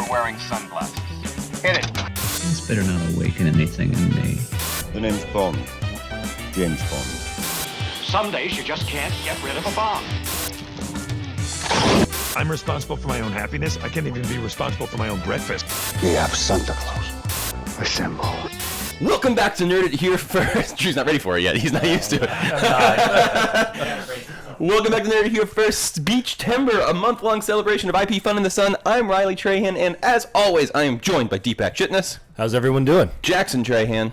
wearing sunglasses. Hit it. It's better not awaken anything in me. The name's Bond. James Bond. Some days you just can't get rid of a bomb. I'm responsible for my own happiness. I can't even be responsible for my own breakfast. We have Santa Claus. Assemble. Welcome back to Nerd It Here First. Drew's not ready for it yet. He's not used to it. Welcome back to Nerd It Here First Beach-tember, a month-long celebration of IP Fun in the Sun. I'm Riley Trahan, and as always, I am joined by Deepak Chitnis. How's everyone doing? Jackson Trahan.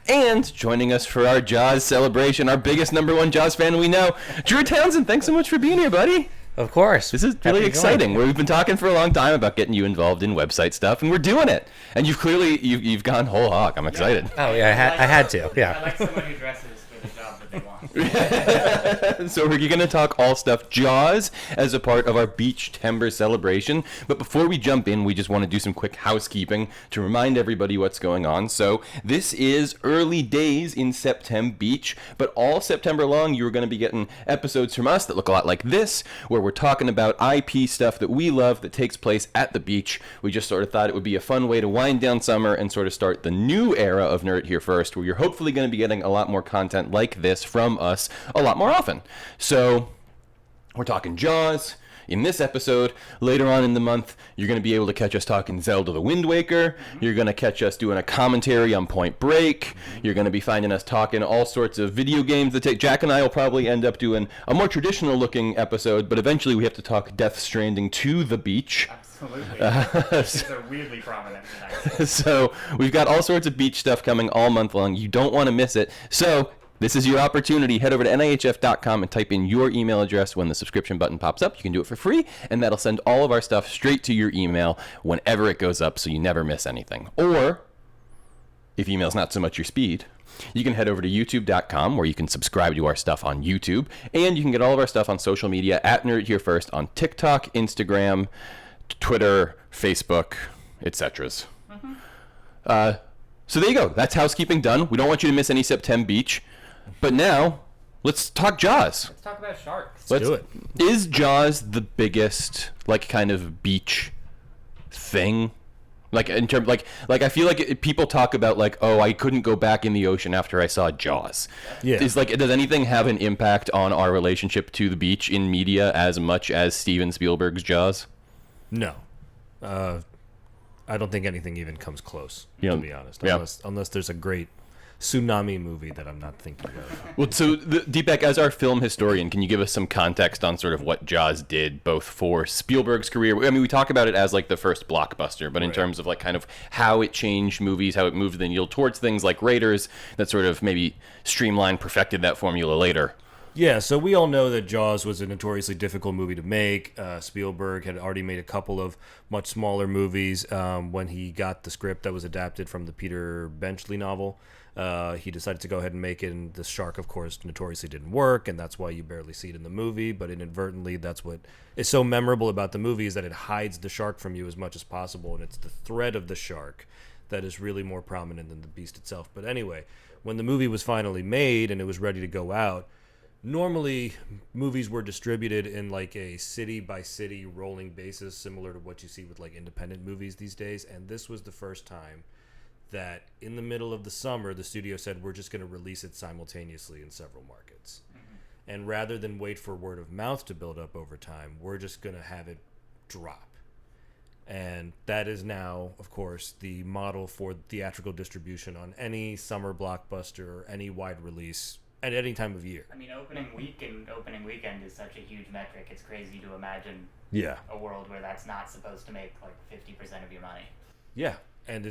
And joining us for our Jaws celebration, our biggest #1 Jaws fan we know, Drew Townsend. Thanks so much for being here, buddy. Of course. This is really exciting. We've been talking for a long time about getting you involved in website stuff, and we're doing it. And you've clearly you've gone whole hog. I'm excited. Oh yeah, I had to. Yeah. I like someone who dresses for the job that they want. So we're going to talk all stuff Jaws as a part of our Beach-tember celebration. But before we jump in, we just want to do some quick housekeeping to remind everybody what's going on. So this is early days in September Beach, but all September long you're going to be getting episodes from us that look a lot like this, where we're talking about IP stuff that we love that takes place at the beach. We just sort of thought it would be a fun way to wind down summer and sort of start the new era of Nerd It Here First, where you're hopefully going to be getting a lot more content like this from us a lot more often. So we're talking Jaws. In this episode, later on in the month, you're going to be able to catch us talking Zelda the Wind Waker. You're going to catch us doing a commentary on Point Break. You're going to be finding us talking all sorts of video games that take... Jack and I will probably end up doing a more traditional-looking episode, but eventually we have to talk Death Stranding to the beach. Absolutely. It's a weirdly prominent tonight. So we've got all sorts of beach stuff coming all month long. You don't want to miss it. So... this is your opportunity. Head over to NIHF.com and type in your email address when the subscription button pops up. You can do it for free, and that'll send all of our stuff straight to your email whenever it goes up, so you never miss anything. Or, if email's not so much your speed, you can head over to YouTube.com, where you can subscribe to our stuff on YouTube, and you can get all of our stuff on social media at Nerd Here First on TikTok, Instagram, Twitter, Facebook, etc. So there you go. That's housekeeping done. We don't want you to miss any September Beach. But now, let's talk Jaws. Let's talk about sharks. Let's do it. Is Jaws the biggest, like, kind of beach thing? Like, in terms, like I feel like people talk about, like, oh, I couldn't go back in the ocean after I saw Jaws. Yeah. Does anything have an impact on our relationship to the beach in media as much as Steven Spielberg's Jaws? No. I don't think anything even comes close, Yeah. to be honest. Yeah. Unless there's a great tsunami movie that I'm not thinking of. Well, so Deepak, as our film historian, can you give us some context on sort of what Jaws did, both for Spielberg's career? I mean, we talk about it as like the first blockbuster, but in terms of like kind of how it changed movies, how it moved the needle towards things like Raiders, that sort of maybe streamlined, perfected that formula later. Yeah, so we all know that Jaws was a notoriously difficult movie to make. Spielberg had already made a couple of much smaller movies. When he got the script that was adapted from the Peter Benchley novel, he decided to go ahead and make it, and the shark, of course, notoriously didn't work, and that's why you barely see it in the movie, but inadvertently, that's what is so memorable about the movie, is that it hides the shark from you as much as possible, and it's the threat of the shark that is really more prominent than the beast itself. But anyway, when the movie was finally made and it was ready to go out, normally, movies were distributed in like a city-by-city rolling basis, similar to what you see with like independent movies these days. And this was the first time that in the middle of the summer, the studio said, we're just going to release it simultaneously in several markets. Mm-hmm. And rather than wait for word of mouth to build up over time, we're just going to have it drop. And that is now, of course, the model for theatrical distribution on any summer blockbuster or any wide release at any time of year. I mean, opening week and opening weekend is such a huge metric. It's crazy to imagine a world where that's not supposed to make like 50% of your money. Yeah, and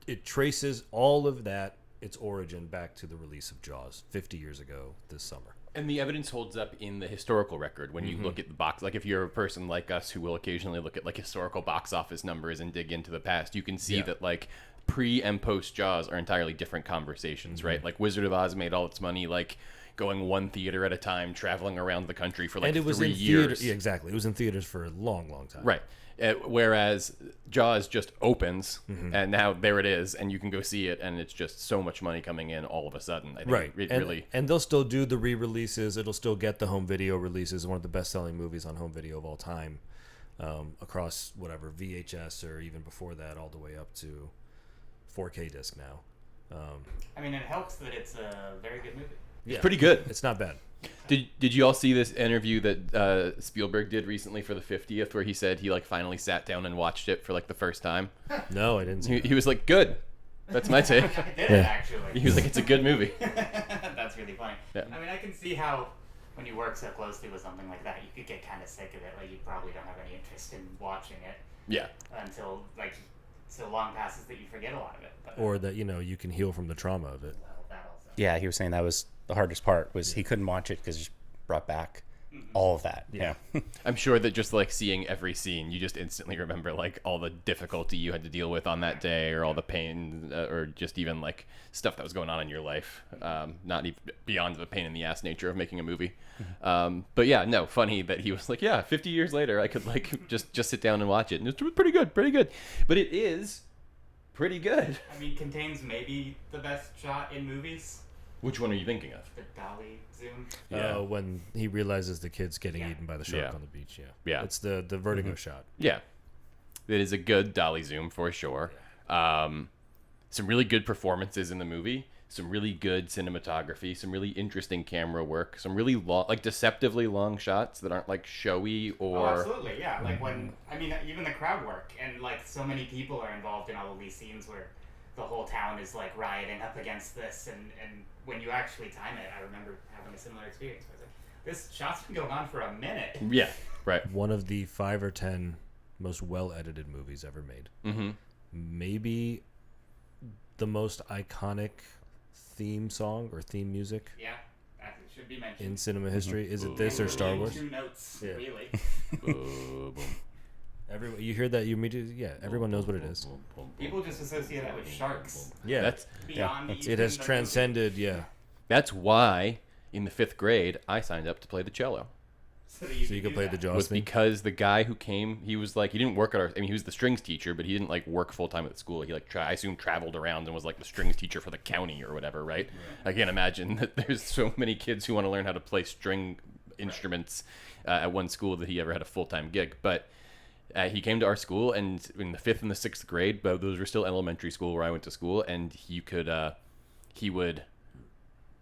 it traces all of that, its origin, back to the release of Jaws 50 years ago this summer. And the evidence holds up in the historical record when you look at the box. Like, if you're a person like us who will occasionally look at like historical box office numbers and dig into the past, you can see that like pre and post Jaws are entirely different conversations, right? Like Wizard of Oz made all its money like going one theater at a time, traveling around the country for like and it was 3 in years. Theater, yeah, exactly. It was in theaters for a long, long time. Right. Whereas Jaws just opens, and now there it is, and you can go see it, and it's just so much money coming in all of a sudden. I think it really... And they'll still do the re-releases. It'll still get the home video releases. One of the best-selling movies on home video of all time. across whatever VHS or even before that, all the way up to 4K disc now. I mean, it helps that it's a very good movie. Yeah, Pretty good. It's not bad. Did you all see this interview that Spielberg did recently for the 50th, where he said he like finally sat down and watched it for like the first time? No, I didn't see He was like, "Good." That's my take. I did it, actually. He was like, "It's a good movie." That's really funny. Yeah. I mean, I can see how when you work so closely with something like that, you could get kind of sick of it. Like, you probably don't have any interest in watching it Yeah. until, like, so long passes that you forget a lot of it. But, or that, you know, you can heal from the trauma of it. well, that also. Yeah, he was saying that was the hardest part, was he couldn't watch it because it brought back all of that. Yeah. I'm sure that just like seeing every scene, you just instantly remember like all the difficulty you had to deal with on that day, or all the pain, or just even like stuff that was going on in your life. Not even beyond the pain in the ass nature of making a movie. But yeah, no, funny that he was like, yeah, 50 years later, I could like just sit down and watch it, and it's pretty good. But it is pretty good. I mean, contains maybe the best shot in movies. Which one are you thinking of? The dolly zoom. Yeah. When he realizes the kid's getting eaten by the shark Yeah. on the beach. Yeah. It's the vertigo shot. Yeah, it is a good dolly zoom for sure. Some really good performances in the movie, some really good cinematography, some really interesting camera work, some really long, like deceptively long shots that aren't like showy or. Oh, absolutely, yeah. Like when, I mean, even the crowd work, and like so many people are involved in all of these scenes where the whole town is like rioting up against this, and when you actually time it, I remember having a similar experience. I was like, this shot's been going on for a minute. Yeah, right. One of the 5 or 10 most well-edited movies ever made. Mm-hmm. Maybe the most iconic theme song or theme music Yeah, that should be mentioned. in cinema history. Is it this or Star Wars? 2 notes, Yeah. really. You hear that? You immediately, yeah. Everyone knows what it is. People just associate that with sharks. Yeah, That's Beyond it even has the transcended. Yeah, that's why in the 5th grade I signed up to play the cello. So that you, so you can can do play that. the Jaws Was theme. because the guy who came, he was like, he didn't work at our, I mean, he was the strings teacher, but he didn't like work full time at the school. He like, I assume traveled around and was like the strings teacher for the county or whatever, right? I can't imagine that there's so many kids who want to learn how to play string instruments at one school that he ever had a full time gig. But he came to our school, and in the 5th and the 6th grade, but those were still elementary school where I went to school, and he would,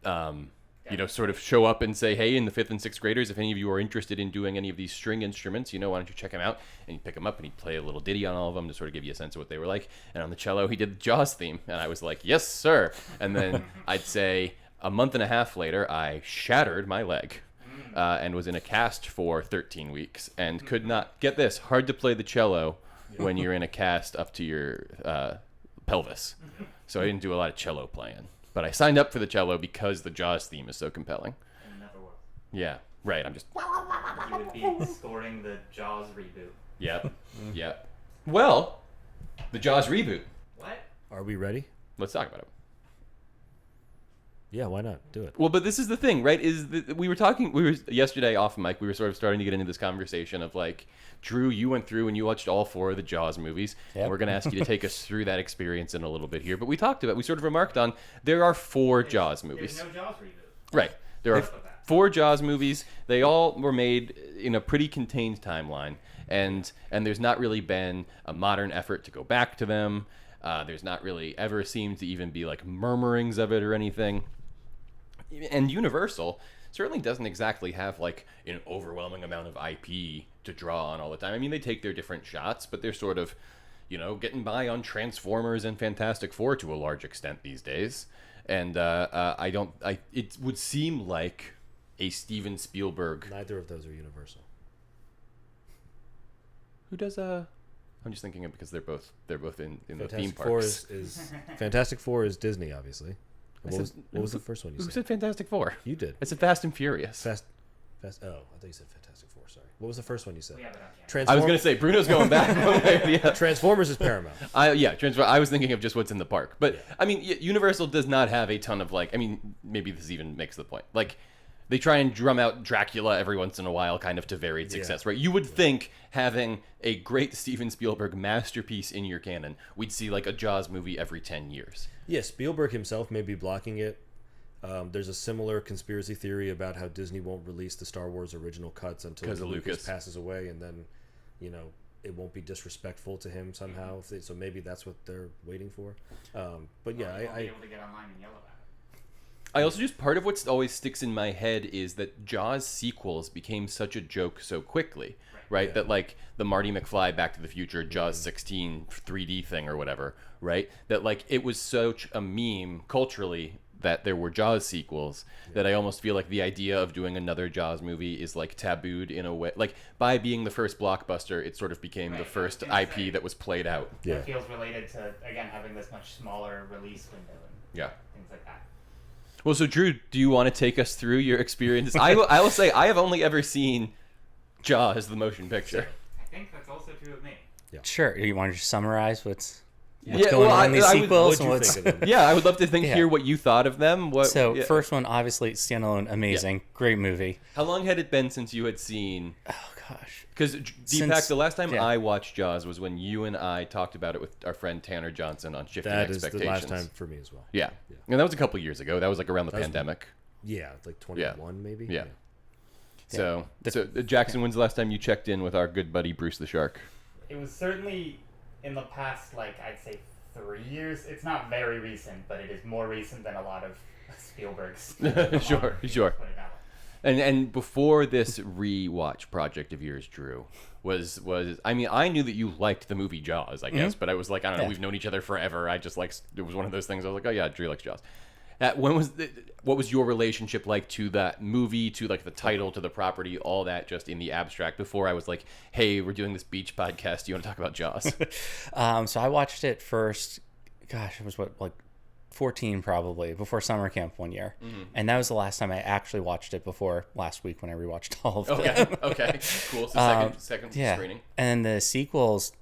you know, sort of show up and say, hey, in the 5th and 6th graders, if any of you are interested in doing any of these string instruments, you know, why don't you check them out? And he'd pick them up, and he'd play a little ditty on all of them to sort of give you a sense of what they were like. And on the cello, he did the Jaws theme, and I was like, yes, sir. And then I'd say a month and a half later, I shattered my leg. And was in a cast for 13 weeks and could not get this. Hard to play the cello when you're in a cast up to your pelvis. So I didn't do a lot of cello playing. But I signed up for the cello because the Jaws theme is so compelling. And never worked. Yeah, right. I'm just. You would be scoring the Jaws reboot. Yep. Yep. Well, the Jaws reboot. What? Are we ready? Let's talk about it. Yeah, why not? Do it. Well, but this is the thing, right? We were yesterday off mic, we were sort of starting to get into this conversation of like, Drew, you went through and you watched all 4 of the Jaws movies. Yep. And we're going to ask you to take us through that experience in a little bit here. But we sort of remarked on, there are 4 Jaws movies. There's no Jaws reboot. Right. There are Of that. 4 Jaws movies. They all were made in a pretty contained timeline. And there's not really been a modern effort to go back to them. There's not really ever seemed to even be like murmurings of it or anything. And Universal certainly doesn't exactly have like an overwhelming amount of IP to draw on all the time. I mean, they take their different shots, but they're sort of, you know, getting by on Transformers and Fantastic Four to a large extent these days. And it would seem like a Steven Spielberg. Neither of those are Universal. Who does I'm just thinking of because they're both in the theme Fantastic Four parks. is Fantastic Four is Disney, obviously. What was the first one you Who said? said Fantastic Four? You did. It's a Fast and Furious. Fast. Oh, I thought you said Fantastic Four. Sorry. What was the first one you said? We have it on camera. I was going to say, Bruno's going back. Yeah. Transformers is Paramount. I was thinking of just what's in the park. But, I mean, Universal does not have a ton of, like, I mean, maybe this even makes the point. Like, they try and drum out Dracula every once in a while, kind of to varied success, right? You would think having a great Steven Spielberg masterpiece in your canon, we'd see, like, a Jaws movie every 10 years. Yeah, Spielberg himself may be blocking it. There's a similar conspiracy theory about how Disney won't release the Star Wars original cuts until 'Cause of Lucas Lucas. passes away, and then it won't be disrespectful to him somehow. So maybe that's what they're waiting for. But yeah, You won't be able to get online and yell about it. I also just part of what always sticks in my head is that Jaws sequels became such a joke so quickly, right? Yeah. That like the Marty McFly Back to the Future Jaws 16 3D thing or whatever, right? That like it was such a meme culturally that there were Jaws sequels that I almost feel like the idea of doing another Jaws movie is like tabooed in a way. Like by being the first blockbuster, it sort of became the Right, first I was gonna IP say. that was played out. Yeah. It feels related to, again, having this much smaller release window and Yeah. things like that. Well, so Drew, do you want to take us through your experiences? I will say I have only ever seen Jaws, the motion picture. I think that's also true of me. Sure. You want to just summarize what's Yeah, going well, on in these I would- sequels What'd and you what's. think of them? Yeah, I would love to Yeah. hear what you thought of them. What, So yeah. first one, obviously standalone, amazing, great movie. How long had it been since you had seen? Oh gosh. Because Deepak, Since- the last time yeah. I watched Jaws was when you and I talked about it with our friend Tanner Johnson on Shifting That is Expectations. the last time for me as well. Yeah. And that was a couple years ago. That was like around the was- pandemic. Yeah, like 21 maybe. Yeah. So, Jackson, when's the last time you checked in with our good buddy Bruce the Shark? It was certainly in the past, like, I'd say 3 years. It's not very recent, but it is more recent than a lot of Spielberg's. Sure. Put it that way. And before this rewatch project of yours, Drew, was I mean, I knew that you liked the movie Jaws, I guess, but I was like, I don't know, Yeah. we've known each other forever. I just like, it was one of those things. I was like, oh yeah, Drew likes Jaws. What was your relationship like to that movie, to like the title, to the property, all that, just in the abstract? Before I was like, hey, we're doing this beach podcast. Do you want to talk about Jaws? So I watched it first. Gosh, it was like 14 probably, before summer camp one year, and that was the last time I actually watched it before last week when I rewatched all of them. Okay, cool. So second Yeah, screening. and the sequels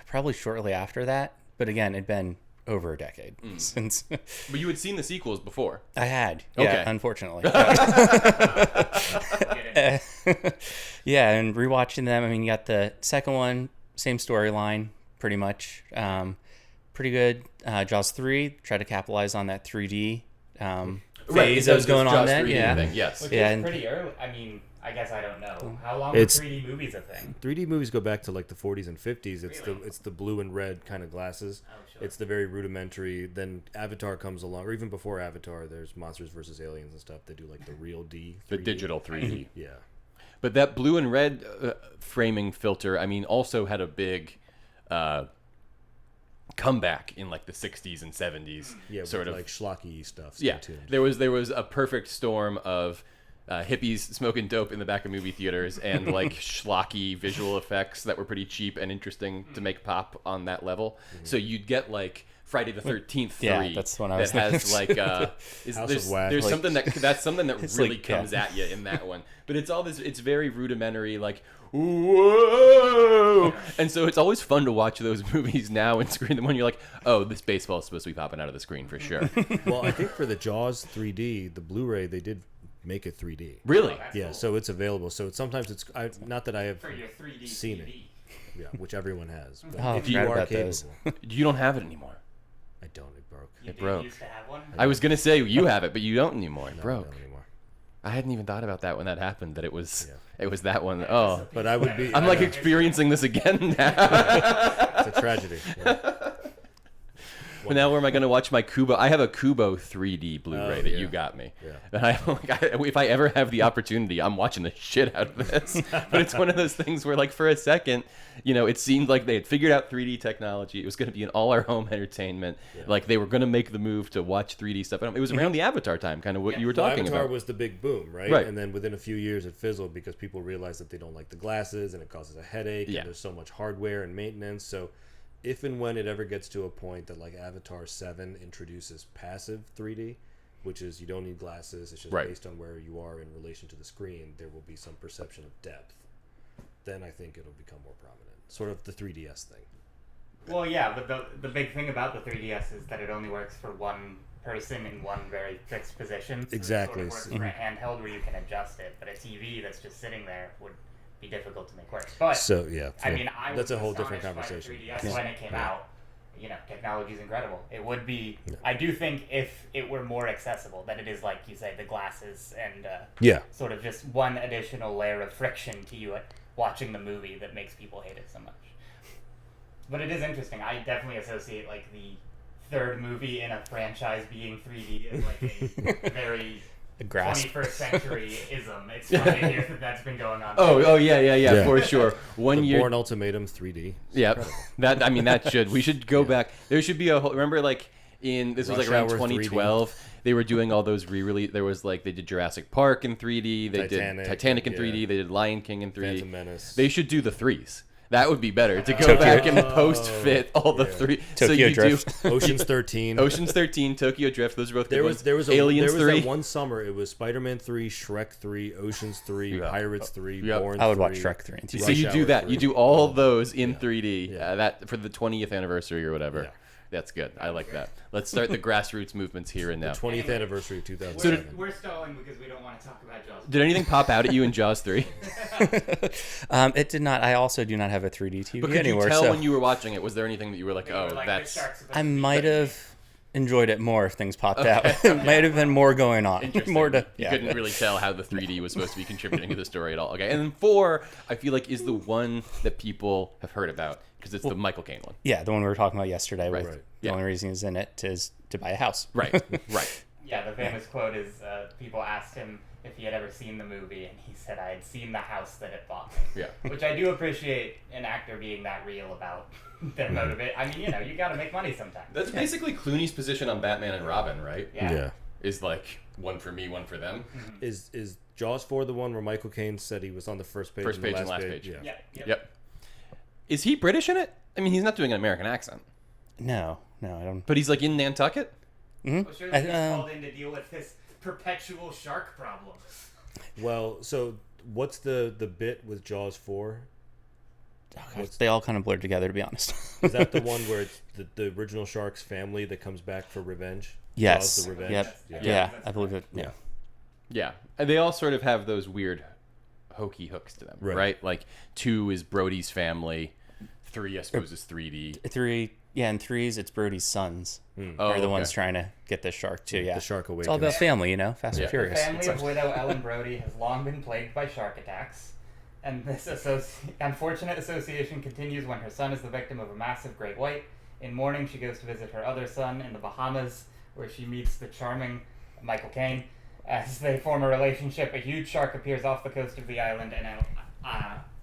probably shortly after that. But again, it'd been over a decade since But you had seen the sequels before. I had. Okay. Yeah, unfortunately. Get it. Yeah, and rewatching them. I mean, you got the second one, same storyline, pretty much. Pretty good. Jaws 3 tried to capitalize on that 3D phase that was going on then. Yeah. Thing. Yes. Which Yeah, is and- pretty early. I mean, I guess I don't know. How long It's- were 3D movies a thing? 3D movies go back to like the 40s and 50s. It's Really? the blue and red kind of glasses. Oh, sure. It's the very rudimentary. Then Avatar comes along, or even before Avatar, there's Monsters vs. Aliens and stuff. They do like the real D. The 3D. digital 3D. Yeah. But that blue and red framing filter, I mean, also had a big comeback in like the 60s and 70s. Yeah, sort with of. like schlocky stuff. Yeah, tuned. there was a perfect storm of hippies smoking dope in the back of movie theaters and like schlocky visual effects that were pretty cheap and interesting to make pop on that level. So you'd get like Friday the 13th 3 Yeah, that's what I was that has thinking. like House there's, of Wax. there's Like- something that's something that It's really like, yeah. comes at you in that one. But it's all this, it's very rudimentary, like whoa, and so it's always fun to watch those movies now and screen them when you're like, oh, this baseball is supposed to be popping out of the screen for sure. Well, I think for the Jaws 3D, the Blu-ray, they did make it 3D. Really? That's Yeah, cool. so it's available. So sometimes it's not that I have For your 3D seen it. TV. Yeah, which everyone has. But Oh, if you forgot are about capable, those. You don't have it anymore. I don't. It broke. You It did broke. used to have one? I was gonna say you have it, but you don't anymore. It I broke. don't anymore. I hadn't even thought about that when that happened. That it was Yeah. it was that one. Oh, But I would be. I'm like yeah, experiencing this again now. it's a tragedy. Yeah. But now where am I gonna watch my Kubo? I have a Kubo 3D Blu-ray Oh, that yeah. you got me. Yeah. And if I ever have the opportunity, I'm watching the shit out of this. But it's one of those things where, like, for a second, it seemed like they had figured out 3D technology. It was going to be an all-our-home entertainment. Like they were going to make the move to watch 3D stuff. And it was around the Avatar time, kind of what you were Well, talking Avatar about. was the big boom, right? Right. And then within a few years, it fizzled because people realized that they don't like the glasses and it causes a headache. Yeah. And there's so much hardware and maintenance. So, if and when it ever gets to a point that like Avatar 7 introduces passive 3D, which is you don't need glasses, it's just Right. based on where you are in relation to the screen, there will be some perception of depth. Then I think it'll become more prominent. Sort of the 3DS thing. Well, yeah, but the big thing about the 3DS is that it only works for one person in one very fixed position. So Exactly. It sort of works for a handheld where you can adjust it, but a TV that's just sitting there would be difficult to make work. But So yeah, I mean, I was that's a whole different astonished by the conversation. 3DS when it came out. Technology is incredible. It would be. I do think if it were more accessible, that it is like you say, the glasses and Yeah. sort of just one additional layer of friction to you watching the movie that makes people hate it so much. But it is interesting. I definitely associate like the third movie in a franchise being 3D as like a very A grasp. 21st century-ism. It's funny to hear that that's been going on. Oh yeah, Yeah. for sure. One The year. Bourne Ultimatum 3D. Yeah, we should go back. There should be a whole. Remember, like this was Rush like around Hour 2012. They were doing all those re-release. There was like they did Jurassic Park in 3D. They Titanic, did Titanic in yeah. 3D. They did Lion King in 3D. Phantom Menace. They should do the threes. That would be better to go Tokyo- back and post fit all the three. Tokyo you Drift. do Ocean's 13. Ocean's 13, Tokyo Drift. Those are both good ones. There was Aliens there was 3. that one summer. It was Spider-Man 3, Shrek 3, Oceans 3, Yeah. Pirates 3, Yeah. Bourne I would watch 3. Shrek 3 and 2. So you Rush do Hour that. 3. You do all those in 3D. Yeah. That for the 20th anniversary or whatever. Yeah. That's good. I like that. Let's start the grassroots movements here and now. 20th anniversary of We're, 2007. we're stalling because we don't want to talk about Jaws. Did anything pop out at you in Jaws 3? It did not. I also do not have a 3D TV But could anywhere. you tell so when you were watching it? Was there anything that you were like, We oh, were like, that's "This shark's supposed I to be might good." have enjoyed it more if things popped out. It might have been more going on. interesting? More to You yeah. couldn't really tell how the 3D was supposed to be contributing to the story at all. Okay, and then 4, I feel like is the one that people have heard about because it's the Michael Caine one. Yeah, the one we were talking about yesterday. Right. With Right. the Yeah. only reason he's in it is to buy a house. Right, right. Yeah, the famous quote is people asked him if he had ever seen the movie, and he said, "I had seen the house that it bought me." Yeah. Which I do appreciate an actor being that real about their motivate. I mean, you got to make money sometimes. That's basically Clooney's position on Batman and Robin, right? Yeah. Yeah. Is like one for me, one for them. Is Jaws 4 the one where Michael Caine said he was on the first page First and the page and last last page? page. Yeah. Yep. Is he British in it? I mean, he's not doing an American accent, No, I don't. but he's like in Nantucket. Well, sure, I- he's called in to deal with this perpetual shark problem. Well, so what's the bit with Jaws 4? They all kind of blurred together, to be honest. Is that the one where it's the original shark's family that comes back for revenge? Yes. Jaws the Revenge? Yep. Yeah. Yeah, that's I believe it. Yeah. Yeah, and they all sort of have those weird hokey hooks to them, Right. right? Like 2 is Brody's family, 3 I suppose is 3D. 3, yeah, and 3s, it's Brody's sons Oh, are the okay. ones trying to get this shark too. Yeah, The shark it's all awakens. about family, you know. Fast Yeah. and Furious. The family of widow Ellen Brody has long been plagued by shark attacks, and this unfortunate association continues when her son is the victim of a massive great white. In mourning, she goes to visit her other son in the Bahamas, where she meets the charming Michael Caine. As they form a relationship, a huge shark appears off the coast of the island, and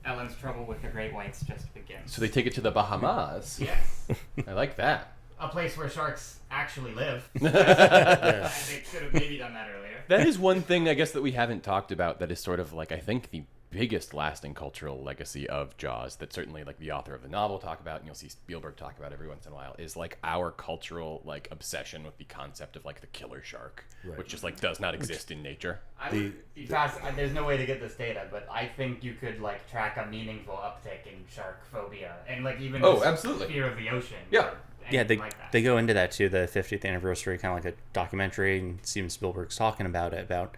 Ellen's trouble with the great whites just begins. So they take it to the Bahamas. Yes, I like that. a place where sharks actually live. Yeah. They should have maybe done that earlier. That is one thing I guess that we haven't talked about that is sort of like I think the biggest lasting cultural legacy of Jaws that certainly like the author of the novel talk about and you'll see Spielberg talk about every once in a while is like our cultural like obsession with the concept of like the killer shark, Right. which just like does not exist in nature. There's no way to get this data, but I think you could like track a meaningful uptick in shark phobia and like even Oh, just absolutely. fear of the ocean. Yeah. or Yeah, anything like that. they go into that too, the 50th anniversary, kind of like a documentary, and Steven Spielberg's talking about it, about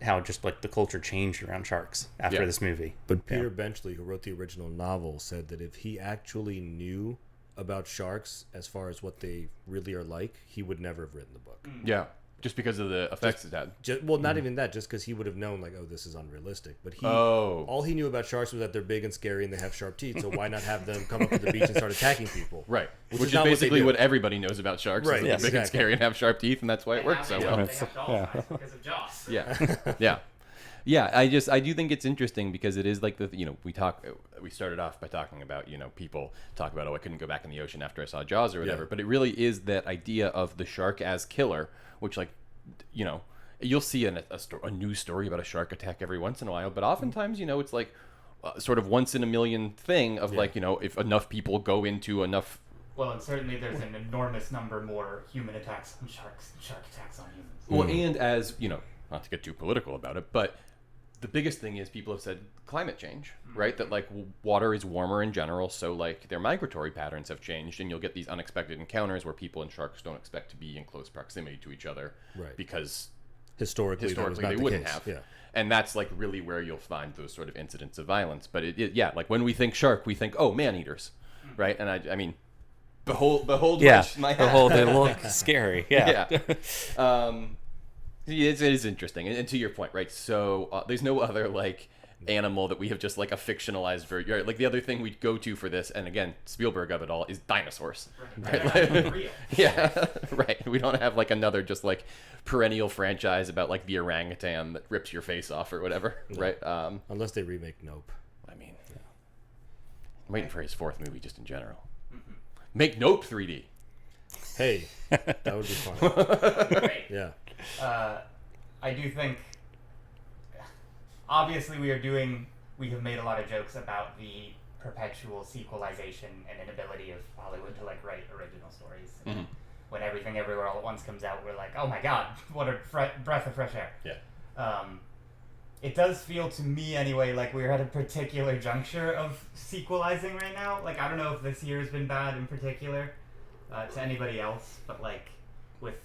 how just like the culture changed around sharks after Yeah. this movie. But Peter Benchley, who wrote the original novel, said that if he actually knew about sharks as far as what they really are like, he would never have written the book. Yeah. Just because of the effects it had. Well, not even that, just because he would have known, like, oh, this is unrealistic. But Oh. all he knew about sharks was that they're big and scary and they have sharp teeth. So why not have them come up to the beach and start attacking people? Right. Which Which is is not what they basically do. what everybody knows about sharks. Right, Is that yes, they're big and exactly. scary and have sharp teeth, and that's why it And works so now well. they have dolphin eyes because of Jaws. Yeah. Yeah. I do think it's interesting because it is like we started off by talking about, people talk about, oh, I couldn't go back in the ocean after I saw Jaws or whatever, Yeah. but it really is that idea of the shark as killer, which you'll see a news story about a shark attack every once in a while, but oftentimes, it's like sort of once in a million thing of like, if enough people go into enough. Well, and certainly there's an enormous number more human attacks on sharks than shark attacks on humans. Well, and as, not to get too political about it, but the biggest thing is people have said climate change, right? That like water is warmer in general, so like their migratory patterns have changed, and you'll get these unexpected encounters where people and sharks don't expect to be in close proximity to each other, Right. because Historically, that was not they the wouldn't case. have. Yeah. And that's like really where you'll find those sort of incidents of violence. But like when we think shark, we think, oh, man eaters, right? And I mean, behold Yeah, my the hat. whole they look scary. Yeah. It is interesting, and to your point, right? So there's no other like animal that we have just like a fictionalized version. Like the other thing we'd go to for this, and again, Spielberg of it all, is dinosaurs. Right. Right? They're Like- not real. yeah, right. We don't have like another just like perennial franchise about like the orangutan that rips your face off or whatever, right? Unless they remake Nope. I mean, I'm waiting for his fourth movie just in general. Make Nope 3D. Hey, that would be fun. Great. Yeah. I do think, obviously, we have made a lot of jokes about the perpetual sequelization and inability of Hollywood to like write original stories. Mm-hmm. When Everything Everywhere All at Once comes out, we're like, oh my god, what a breath of fresh air. Yeah. It does feel to me anyway like we're at a particular juncture of sequelizing right now. Like, I don't know if this year has been bad in particular to anybody else, but like with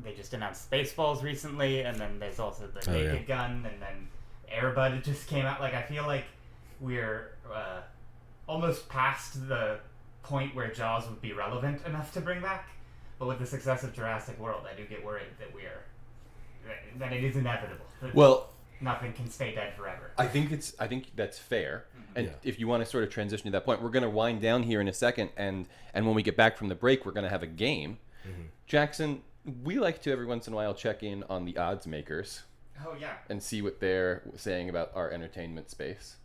they just announced Spaceballs recently, and then there's also the Naked Gun, and then Air Bud just came out. Like, I feel like we're almost past the point where Jaws would be relevant enough to bring back. But with the success of Jurassic World, I do get worried that that it is inevitable. That Well, nothing can stay dead forever. I think that's fair. And Yeah. if you want to sort of transition to that point, we're going to wind down here in a second, and when we get back from the break, we're going to have a game. Jackson, we like to every once in a while check in on the odds makers Oh yeah. and see what they're saying about our entertainment space.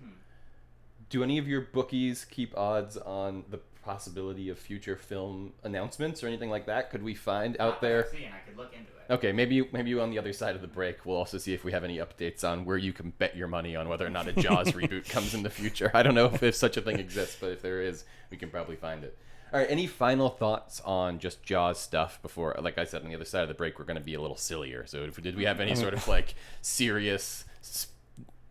Do any of your bookies keep odds on the possibility of future film announcements or anything like that? Could we find out there? See, and I could look into it. Okay, maybe on the other side of the break, we'll also see if we have any updates on where you can bet your money on whether or not a Jaws reboot comes in the future. I don't know if such a thing exists, but if there is, we can probably find it. All right, any final thoughts on just Jaws stuff before, like I said, on the other side of the break, we're going to be a little sillier. So did we have any sort of like serious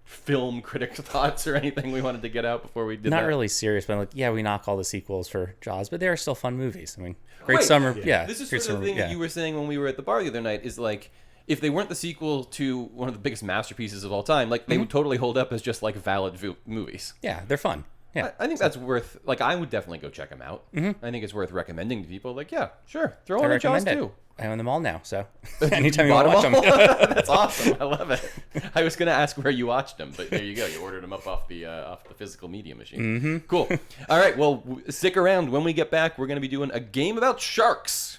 film critic thoughts or anything we wanted to get out before we did Not that? really serious, but like, yeah, we knock all the sequels for Jaws, but they are still fun movies. I mean, Great Right. Summer, yeah. This is Great sort of Summer, the thing yeah. that you were saying when we were at the bar the other night is like, if they weren't the sequel to one of the biggest masterpieces of all time, like they would totally hold up as just like valid movies. Yeah, they're fun. Yeah. I think that's worth, like, I would definitely go check them out. I think it's worth recommending to people. Like, yeah, sure, throw I on a Jaws recommend it. too. I own them all now, so anytime you Bought want to watch them them. all? That's awesome. I love it. I was gonna ask where you watched them, but there you go. You ordered them up off the physical media machine. Cool. All right. Well, stick around. When we get back, we're gonna be doing a game about sharks.